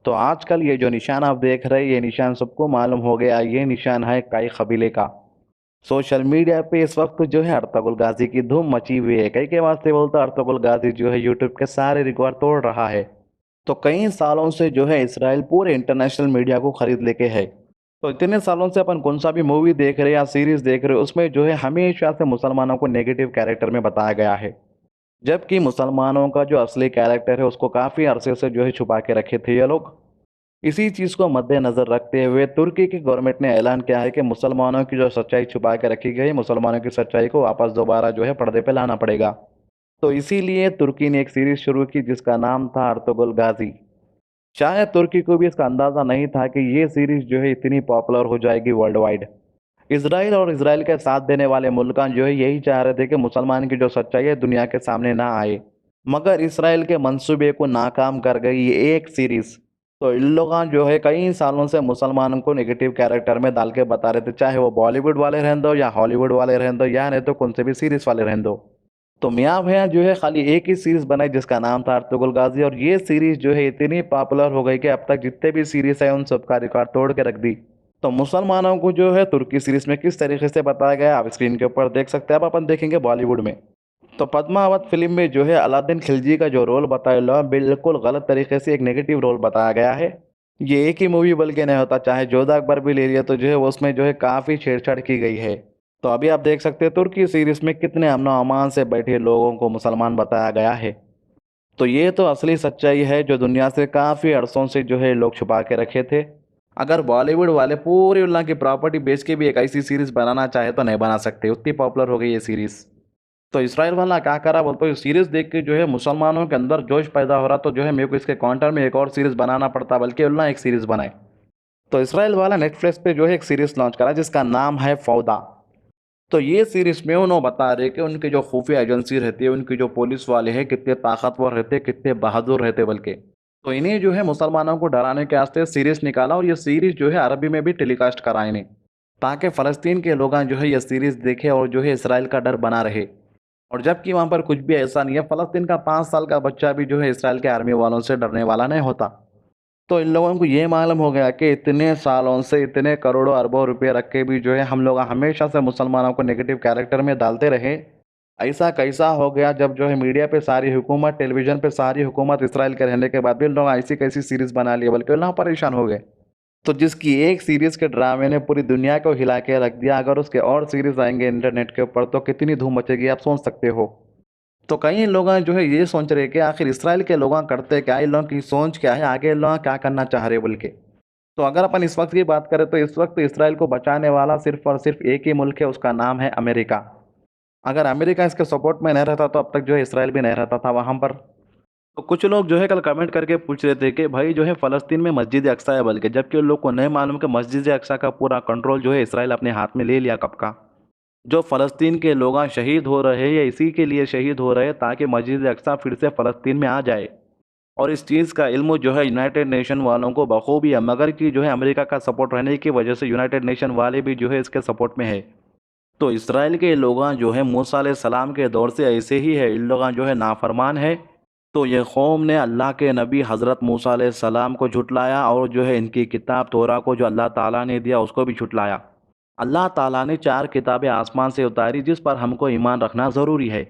تو آج کل یہ جو نشان آپ دیکھ رہے ہیں، یہ نشان سب کو معلوم ہو گیا، یہ نشان ہے کئی قبیلے کا۔ سوشل میڈیا پہ اس وقت جو ہے ارطغرل غازی کی دھوم مچی ہوئی ہے، کئی کے واسطے بولتا ارطغرل غازی جو ہے یوٹیوب کے سارے ریکارڈ توڑ رہا ہے۔ تو کئی سالوں سے جو ہے اسرائیل پورے انٹرنیشنل میڈیا کو خرید لے کے ہے۔ تو اتنے سالوں سے اپن کون سا بھی مووی دیکھ رہے یا سیریز دیکھ رہے، اس میں جو ہے ہمیشہ سے مسلمانوں کو نیگیٹو کیریکٹر میں بتایا گیا ہے، جبکہ مسلمانوں کا جو اصلی کیریکٹر ہے اس کو کافی عرصے سے جو ہے چھپا کے رکھے تھے یہ لوگ۔ اسی چیز کو مد نظر رکھتے ہوئے ترکی کی گورنمنٹ نے اعلان کیا ہے کہ مسلمانوں کی جو سچائی چھپا کے رکھی گئی، مسلمانوں کی سچائی کو واپس دوبارہ جو ہے پردے پہ لانا پڑے گا۔ تو اسی لیے ترکی نے ایک سیریز شروع کی جس کا نام تھا ارطغرل غازی۔ شاید ترکی کو بھی اس کا اندازہ نہیں تھا کہ یہ سیریز جو ہے اتنی پاپولر ہو جائے گی ورلڈ وائڈ۔ اسرائیل اور اسرائیل کے ساتھ دینے والے ملکان جو ہے یہی چاہ رہے تھے کہ مسلمان کی جو سچائی ہے دنیا کے سامنے نہ آئے، مگر اسرائیل کے منصوبے کو ناکام کر گئی یہ ایک سیریز۔ تو ان لوگاں جو ہے کئی سالوں سے مسلمانوں کو نگیٹو کیریکٹر میں ڈال کے بتا رہے تھے، چاہے وہ بالی ووڈ والے رہن دو یا ہالی ووڈ والے رہن دو یا نہیں تو کون سے بھی سیریز والے رہن دو۔ تو میاں بھیاں جو ہے خالی ایک ہی سیریز بنائی جس کا نام تھا ارطغرل غازی، اور یہ سیریز جو ہے اتنی پاپولر ہو گئی کہ اب تک جتنے بھی سیریز ہیں ان سب کا ریکارڈ توڑ کے رکھ دی۔ تو مسلمانوں کو جو ہے ترکی سیریز میں کس طریقے سے بتایا گیا آپ اسکرین کے اوپر دیکھ سکتے ہیں، اب اپن دیکھیں گے بالی ووڈ میں۔ تو پدماوت فلم میں جو ہے علادین خلجی کا جو رول بتایا گیا بالکل غلط طریقے سے ایک نیگیٹو رول بتایا گیا ہے۔ یہ ایک ہی مووی بلکہ نہیں ہوتا، چاہے جودھا اکبر بھی لے لیا تو جو ہے اس میں جو ہے کافی چھیڑ چھاڑ کی گئی ہے۔ تو ابھی آپ دیکھ سکتے ہیں ترکی سیریز میں کتنے امن و امان سے بیٹھے لوگوں کو مسلمان بتایا گیا ہے۔ تو یہ تو اصلی سچائی ہے جو دنیا سے کافی عرصوں سے جو ہے لوگ چھپا کے رکھے تھے۔ اگر بالی ووڈ والے پوری اللہ کی پراپرٹی بیچ کے بھی ایک ایسی سیریز بنانا چاہے تو نہیں بنا سکتے، اتنی پاپولر ہو گئی یہ سیریز۔ تو اسرائیل والا کیا کرا بولتے یہ سیریز دیکھ کے جو ہے مسلمانوں کے اندر جوش پیدا ہو رہا، تو جو ہے میرے کو اس کے کاؤنٹر میں ایک اور سیریز بنانا پڑتا، بلکہ اللہ ایک سیریز بنائے۔ تو اسرائیل والا نیٹ فلکس پہ جو ہے ایک سیریز لانچ کرا جس کا نام ہے فودا۔ تو یہ سیریز میں انہوں بتا رہے کہ ان کی جو خفیہ ایجنسی رہتی ہے، ان کی جو پولیس والے ہیں کتنے طاقتور رہتے، کتنے بہادر رہتے، بلکہ تو انہیں جو ہے مسلمانوں کو ڈرانے کے واسطے سیریز نکالا، اور یہ سیریز جو ہے عربی میں بھی ٹیلی کاسٹ کرا انہیں، تاکہ فلسطین کے لوگاں جو ہے یہ سیریز دیکھے اور جو ہے اسرائیل کا ڈر بنا رہے۔ اور جبکہ وہاں پر کچھ بھی ایسا نہیں ہے، فلسطین کا 5 سال کا بچہ بھی جو ہے اسرائیل کے آرمی والوں سے ڈرنے والا نہیں ہوتا۔ تو ان لوگوں کو یہ معلوم ہو گیا کہ اتنے سالوں سے اتنے کروڑوں اربوں روپے رکھ کے بھی جو ہے ہم لوگ ہمیشہ سے مسلمانوں کو نیگیٹو کیریکٹر میں ڈالتے رہے۔ ایسا کیسا ہو گیا جب جو ہے میڈیا پہ ساری حکومت، ٹیلی ویژن پہ ساری حکومت اسرائیل کے رہنے کے بعد بھی ان لوگ ایسی کیسی سیریز بنا لیے، بلکہ اللہ پریشان ہو گئے۔ تو جس کی ایک سیریز کے ڈرامے نے پوری دنیا کو ہلا کے رکھ دیا، اگر اس کے اور سیریز آئیں گے انٹرنیٹ کے اوپر تو کتنی دھوم مچے گی آپ سوچ سکتے ہو۔ تو کئی لوگ جو ہے یہ سوچ رہے کہ آخر اسرائیل کے لوگ کرتے کیا، ان لوگوں کی سوچ کیا ہے، آگے لوگ کیا کرنا چاہ رہے بول کے۔ تو اگر اپن اس وقت کی بات کریں تو اس وقت اسرائیل کو بچانے والا صرف اور صرف ایک ہی ملک ہے، اس کا نام ہے امریکہ۔ اگر امریکہ اس کے سپورٹ میں نہیں رہتا تو اب تک جو ہے اسرائیل بھی نہیں رہتا تھا وہاں پر۔ تو کچھ لوگ جو ہے کل کمنٹ کر کے پوچھ رہے تھے کہ بھائی جو ہے فلسطین میں مسجد اقصی ہے، بلکہ جبکہ ان لوگ کو نہیں معلوم کہ مسجد اقصی کا پورا کنٹرول جو ہے اسرائیل اپنے ہاتھ میں لے لیا کب کا۔ جو فلسطین کے لوگ شہید ہو رہے ہیں، یا اسی کے لیے شہید ہو رہے ہیں تاکہ مسجد اقصی پھر سے فلسطین میں آ جائے، اور اس چیز کا علم جو ہے یونائٹڈ نیشن والوں کو بخوبی ہے، مگر کہ جو ہے امریکہ کا سپورٹ رہنے کی وجہ سے یونائٹڈ نیشن والے بھی جو ہے اس کے سپورٹ میں ہے۔ تو اسرائیل کے لوگاں جو ہے موسیٰ علیہ السلام کے دور سے ایسے ہی ہے، ان لوگاں جو ہے نافرمان ہے۔ تو یہ قوم نے اللہ کے نبی حضرت موسیٰ علیہ السلام کو جھٹلایا، اور جو ہے ان کی کتاب توراہ کو جو اللہ تعالیٰ نے دیا اس کو بھی جھٹلایا۔ اللہ تعالیٰ نے 4 کتابیں آسمان سے اتاری جس پر ہم کو ایمان رکھنا ضروری ہے۔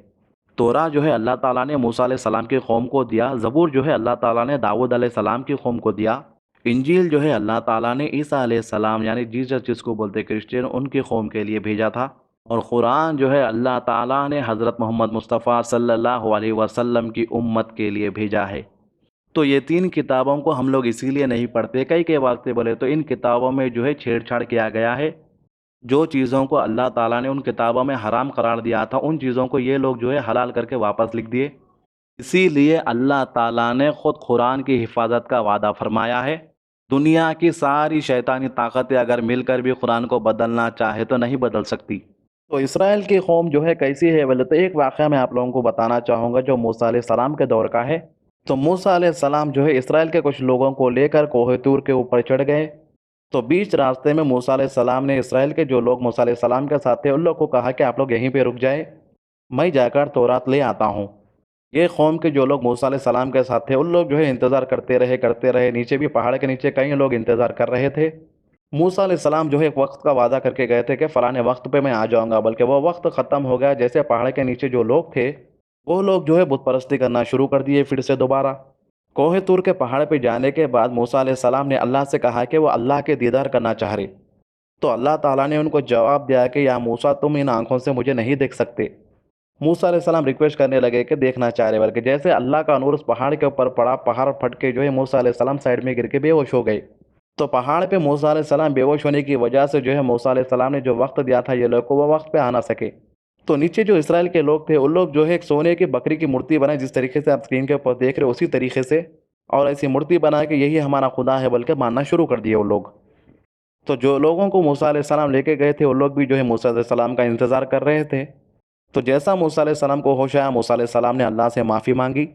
توراہ جو ہے اللہ تعالیٰ نے موسیٰ علیہ السلام کی قوم کو دیا، زبور جو ہے اللہ تعالیٰ نے داؤد علیہ السلام کی قوم کو دیا، انجیل جو ہے اللہ تعالیٰ نے عیسیٰ علیہ السلام یعنی جیسس جس کو بولتے کرسچین ان کی قوم کے لیے بھیجا تھا، اور قرآن جو ہے اللہ تعالیٰ نے حضرت محمد مصطفیٰ صلی اللہ علیہ وسلم کی امت کے لیے بھیجا ہے۔ تو یہ 3 کتابوں کو ہم لوگ اسی لیے نہیں پڑھتے، کئی کے واسطے بولے تو ان کتابوں میں جو ہے چھیڑ چھاڑ کیا گیا ہے، جو چیزوں کو اللہ تعالیٰ نے ان کتابوں میں حرام قرار دیا تھا ان چیزوں کو یہ لوگ جو ہے حلال کر کے واپس لکھ دیے۔ اسی لیے اللہ تعالیٰ نے خود قرآن کی حفاظت کا وعدہ فرمایا ہے۔ دنیا کی ساری شیطانی طاقتیں اگر مل کر بھی قرآن کو بدلنا چاہے تو نہیں بدل سکتی۔ تو اسرائیل کی قوم جو ہے کیسی ہے بولے تو ایک واقعہ میں آپ لوگوں کو بتانا چاہوں گا جو موسیٰ علیہ السلام کے دور کا ہے۔ تو موسیٰ علیہ السلام جو ہے اسرائیل کے کچھ لوگوں کو لے کر کوہ طور کے اوپر چڑھ گئے۔ تو بیچ راستے میں موسیٰ علیہ السلام نے اسرائیل کے جو لوگ موسیٰ علیہ السلام کے ساتھ تھے ان لوگ کو کہا کہ آپ لوگ یہیں پہ رک جائے، میں جا کر تورات لے آتا ہوں۔ یہ قوم کے جو لوگ موسیٰ علیہ السلام کے ساتھ تھے ان لوگ جو ہے انتظار کرتے رہے، نیچے بھی پہاڑ کے نیچے کئی لوگ انتظار کر رہے تھے۔ موسیٰ علیہ السلام جو ہے ایک وقت کا وعدہ کر کے گئے تھے کہ فلاں وقت پہ میں آ جاؤں گا، بلکہ وہ وقت ختم ہو گیا۔ جیسے پہاڑ کے نیچے جو لوگ تھے وہ لوگ جو ہے بت پرستی کرنا شروع کر دیے پھر سے دوبارہ۔ کوہ طور کے پہاڑ پہ جانے کے بعد موسیٰ علیہ السلام نے اللہ سے کہا کہ وہ اللہ کے دیدار کرنا چاہ رہے، تو اللہ تعالیٰ نے ان کو جواب دیا کہ یا موسیٰ تم ان آنکھوں سے مجھے نہیں دیکھ سکتے۔ موسیٰ علیہ السلام ریکویسٹ کرنے لگے کہ دیکھنا چاہ رہے، بلکہ جیسے اللہ کا نور اس پہاڑ کے اوپر پڑا، پہاڑ پھٹ کے جو ہے موسیٰ علیہ السلام سائڈ میں گر کے بے ہوش ہو گئے۔ تو پہاڑ پہ موسیٰ علیہ السلام بے ہوش ہونے کی وجہ سے جو ہے موسیٰ علیہ السلام نے جو وقت دیا تھا یہ لوگ کو وہ وقت پہ آ نہ سکے۔ تو نیچے جو اسرائیل کے لوگ تھے ان لوگ جو ہے ایک سونے کی بکری کی مورتی بنائے، جس طریقے سے آپ اسکرین کے اوپر دیکھ رہے اسی طریقے سے، اور ایسی مورتی بنا کے یہی ہمارا خدا ہے بلکہ ماننا شروع کر دیے وہ لوگ۔ تو جو لوگوں کو موسیٰ علیہ السلام لے کے گئے تھے وہ لوگ بھی جو ہے موسیٰ علیہ السلام کا انتظار کر رہے تھے۔ تو جیسا موسیٰ علیہ السلام کو ہوش آیا، موسیٰ علیہ السلام نے اللہ سے معافی مانگی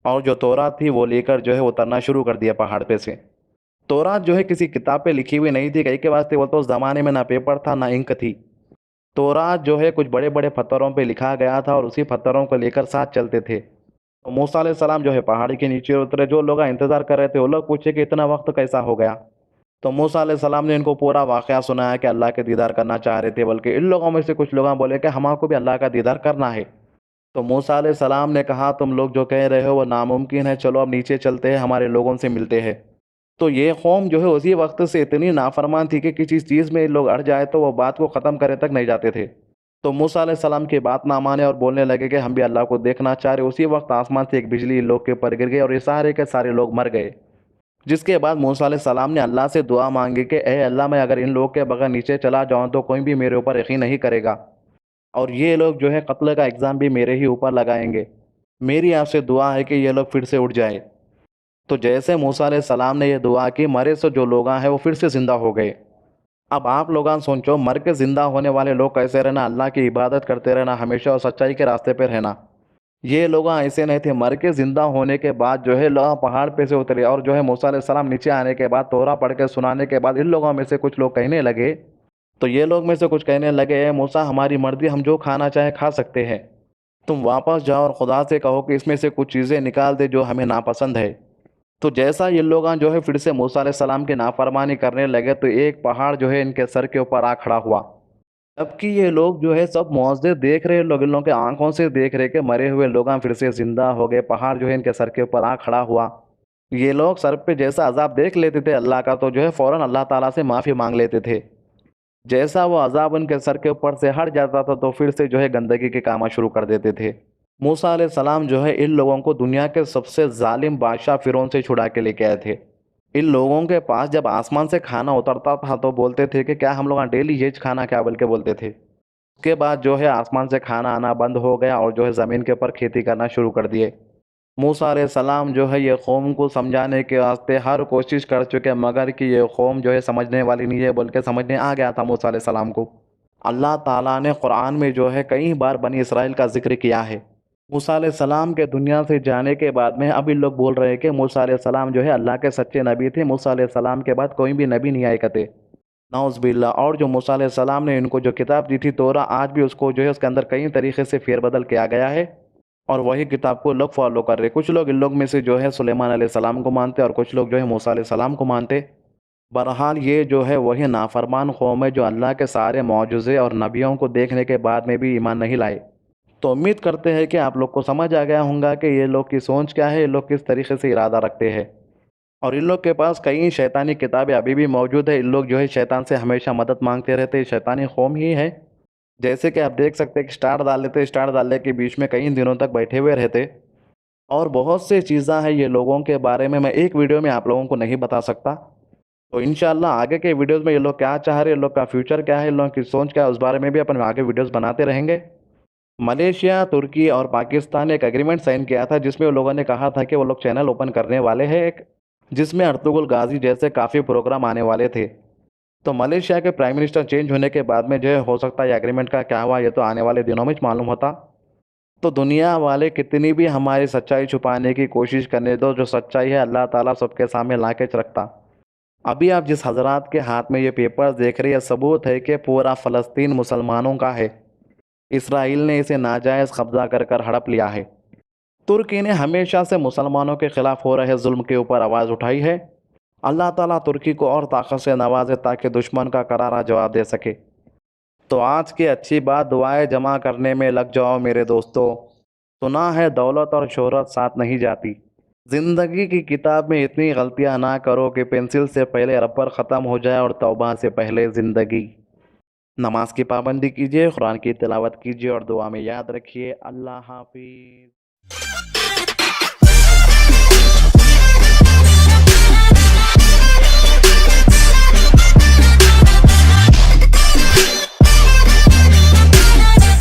اور جو تورات تھی وہ لے کر جو ہے اترنا شروع کر دیا پہاڑ پہ سے۔ تورات جو ہے کسی کتاب پہ لکھی ہوئی نہیں تھی، کئی کے واسطے وہ تو اس زمانے میں نہ پیپر تھا نہ انک تھی۔ تورات جو ہے کچھ بڑے بڑے پتھروں پہ لکھا گیا تھا اور اسی پتھروں کو لے کر ساتھ چلتے تھے۔ تو موسیٰ علیہ السلام جو ہے پہاڑی کے نیچے اترے، جو لوگ انتظار کر رہے تھے وہ لوگ پوچھے کہ اتنا وقت کیسا ہو گیا؟ تو موسیٰ علیہ السلام نے ان کو پورا واقعہ سنایا کہ اللہ کے دیدار کرنا چاہ رہے تھے، بلکہ ان لوگوں میں سے کچھ لوگ بولے کہ ہمارے کو بھی اللہ کا دیدار کرنا ہے۔ تو موسیٰ علیہ السلام نے کہا تم لوگ جو کہہ رہے ہو وہ ناممکن ہے، چلو اب نیچے چلتے ہیں، ہمارے لوگوں سے ملتے ہیں۔ تو یہ قوم جو ہے اسی وقت سے اتنی نافرمان تھی کہ کسی چیز میں لوگ اڑ جائے تو وہ بات کو ختم کرے تک نہیں جاتے تھے۔ تو موسیٰ علیہ السلام کی بات نہ مانے اور بولنے لگے کہ ہم بھی اللہ کو دیکھنا چاہ رہے۔ اسی وقت آسمان سے ایک بجلی لوگ کے اوپر گر گئی اور یہ سارے کے سارے لوگ مر گئے۔ جس کے بعد موسیٰ علیہ السلام نے اللہ سے دعا مانگی کہ اے اللہ، میں اگر ان لوگ کے بغیر نیچے چلا جاؤں تو کوئی بھی میرے اوپر یقین نہیں کرے گا اور یہ لوگ جو ہے قتل کا ایگزام بھی میرے ہی اوپر لگائیں گے۔ میری آپ سے دعا ہے کہ یہ لوگ پھر سے اٹھ جائے۔ تو جیسے موسیٰ علیہ السلام نے یہ دعا کی، مرے سے جو لوگ ہیں وہ پھر سے زندہ ہو گئے۔ اب آپ لوگان سوچو، مر کے زندہ ہونے والے لوگ کیسے رہنا؟ اللہ کی عبادت کرتے رہنا ہمیشہ اور سچائی کے راستے پہ رہنا۔ یہ لوگ ایسے نہیں تھے، مر کے زندہ ہونے کے بعد جو ہے لوگ پہاڑ پہ سے اترے اور جو ہے موسیٰ علیہ السلام نیچے آنے کے بعد تورا پڑھ کے سنانے کے بعد ان لوگوں میں سے کچھ لوگ کہنے لگے، تو یہ لوگ میں سے کچھ کہنے لگے اے موسیٰ، ہماری مرضی، ہم جو کھانا چاہے کھا سکتے ہیں، تم واپس جاؤ اور خدا سے کہو کہ اس میں سے کچھ چیزیں نکال دے جو ہمیں ناپسند ہے۔ تو جیسا یہ لوگ جو ہے پھر سے موسیٰ علیہ السلام کی نافرمانی کرنے لگے تو ایک پہاڑ جو ہے ان کے سر کے اوپر آ کھڑا ہوا، جبکہ یہ لوگ جو ہے سب معجزے دیکھ رہے، لوگ ان لوگوں کے آنکھوں سے دیکھ رہے کہ مرے ہوئے لوگ پھر سے زندہ ہو گئے۔ پہاڑ جو ہے ان کے سر کے اوپر آ کھڑا ہوا۔ یہ لوگ سر پہ جیسا عذاب دیکھ لیتے تھے اللہ کا تو جو ہے فوراً اللہ تعالیٰ سے معافی مانگ لیتے تھے۔ جیسا وہ عذاب ان کے سر کے اوپر سے ہٹ جاتا تھا تو پھر سے جو ہے گندگی کے کام شروع کر دیتے تھے۔ موسیٰ علیہ السلام جو ہے ان لوگوں کو دنیا کے سب سے ظالم بادشاہ فرعون سے چھڑا کے لے کے آئے تھے۔ ان لوگوں کے پاس جب آسمان سے کھانا اترتا تھا تو بولتے تھے کہ کیا ہم لوگ ڈیلی یہ کھانا کیا بلکہ بولتے تھے۔ اس کے بعد جو ہے آسمان سے کھانا آنا بند ہو گیا اور جو ہے زمین کے اوپر کھیتی کرنا شروع کر دیے۔ موسیٰ علیہ السلام جو ہے یہ قوم کو سمجھانے کے واسطے ہر کوشش کر چکے، مگر کہ یہ قوم جو ہے سمجھنے والی نہیں ہے، بلکہ سمجھنے آ گیا تھا موسیٰ علیہ السلام کو۔ اللہ تعالیٰ نے قرآن میں جو ہے کئی بار بنی اسرائیل کا ذکر کیا ہے۔ موسیٰ علیہ السلام کے دنیا سے جانے کے بعد میں اب ان لوگ بول رہے ہیں کہ موسیٰ علیہ السلام جو ہے اللہ کے سچے نبی تھے، موسیٰ علیہ السلام کے بعد کوئی بھی نبی نہیں آئے کرتے، نعوذ باللہ۔ اور جو موسیٰ علیہ السلام نے ان کو جو کتاب دی تھی تورا، آج بھی اس کو جو ہے اس کے اندر کئی طریقے سے پھیر بدل کیا گیا ہے اور وہی کتاب کو لوگ فالو کر رہے۔ کچھ لوگ ان لوگ میں سے جو ہے سلیمان علیہ السلام کو مانتے اور کچھ لوگ جو ہے موسیٰ علیہ السلام کو مانتے۔ بہرحال یہ جو ہے وہی نافرمان قوم ہے جو اللہ کے سارے معجزے اور نبیوں کو دیکھنے کے بعد میں بھی ایمان نہیں لائے۔ تو امید کرتے ہیں کہ آپ لوگ کو سمجھ آ گیا ہوں گا کہ یہ لوگ کی سوچ کیا ہے، یہ لوگ کس طریقے سے ارادہ رکھتے ہیں، اور ان لوگ کے پاس کئی شیطانی کتابیں ابھی بھی موجود ہیں۔ ان لوگ جو ہے شیطان سے ہمیشہ مدد مانگتے رہتے، شیطانی قوم ہی ہے۔ جیسے کہ آپ دیکھ سکتے ہیں کہ اسٹار ڈال لیتے، اسٹار ڈالنے کے بیچ میں کئی دنوں تک بیٹھے ہوئے رہتے، اور بہت سے چیزاں ہیں یہ لوگوں کے بارے میں ایک ویڈیو میں آپ لوگوں کو نہیں بتا سکتا۔ تو انشاءاللہ آگے کے ویڈیوز میں یہ لوگ کیا چاہ رہے ہیں، ان لوگ کا فیوچر کیا ہے، ان لوگوں کی سوچ کیا ہے، اس بارے میں بھی اپن آگے ویڈیوز بناتے رہیں گے۔ ملیشیا، ترکی اور پاکستان نے ایک ایگریمنٹ سائن کیا تھا جس میں وہ لوگوں نے کہا تھا کہ وہ لوگ چینل اوپن کرنے والے ہیں ایک، جس میں ارطغرل غازی جیسے کافی پروگرام آنے والے تھے۔ تو ملیشیا کے پرائم منسٹر چینج ہونے کے بعد میں جو ہے ہو سکتا ہے یہ ایگریمنٹ کا کیا ہوا یہ تو آنے والے دنوں میں معلوم ہوتا۔ تو دنیا والے کتنی بھی ہماری سچائی چھپانے کی کوشش کرنے دو، جو سچائی ہے اللہ تعالیٰ سب کے سامنے لا کے رکھتا۔ ابھی آپ جس حضرات کے ہاتھ میں یہ پیپر دیکھ رہے ہیں، ثبوت ہے کہ پورا فلسطین مسلمانوں کا ہے، اسرائیل نے اسے ناجائز قبضہ کر ہڑپ لیا ہے۔ ترکی نے ہمیشہ سے مسلمانوں کے خلاف ہو رہے ظلم کے اوپر آواز اٹھائی ہے۔ اللہ تعالیٰ ترکی کو اور طاقت سے نوازے تاکہ دشمن کا کرارا جواب دے سکے۔ تو آج کی اچھی بات دعائیں جمع کرنے میں لگ جاؤ میرے دوستو۔ سنا ہے دولت اور شہرت ساتھ نہیں جاتی۔ زندگی کی کتاب میں اتنی غلطیاں نہ کرو کہ پینسل سے پہلے ربر ختم ہو جائے اور توبہ سے پہلے زندگی۔ نماز کی پابندی کیجیے، قرآن کی تلاوت کیجیے اور دعا میں یاد رکھیے۔ اللہ حافظ۔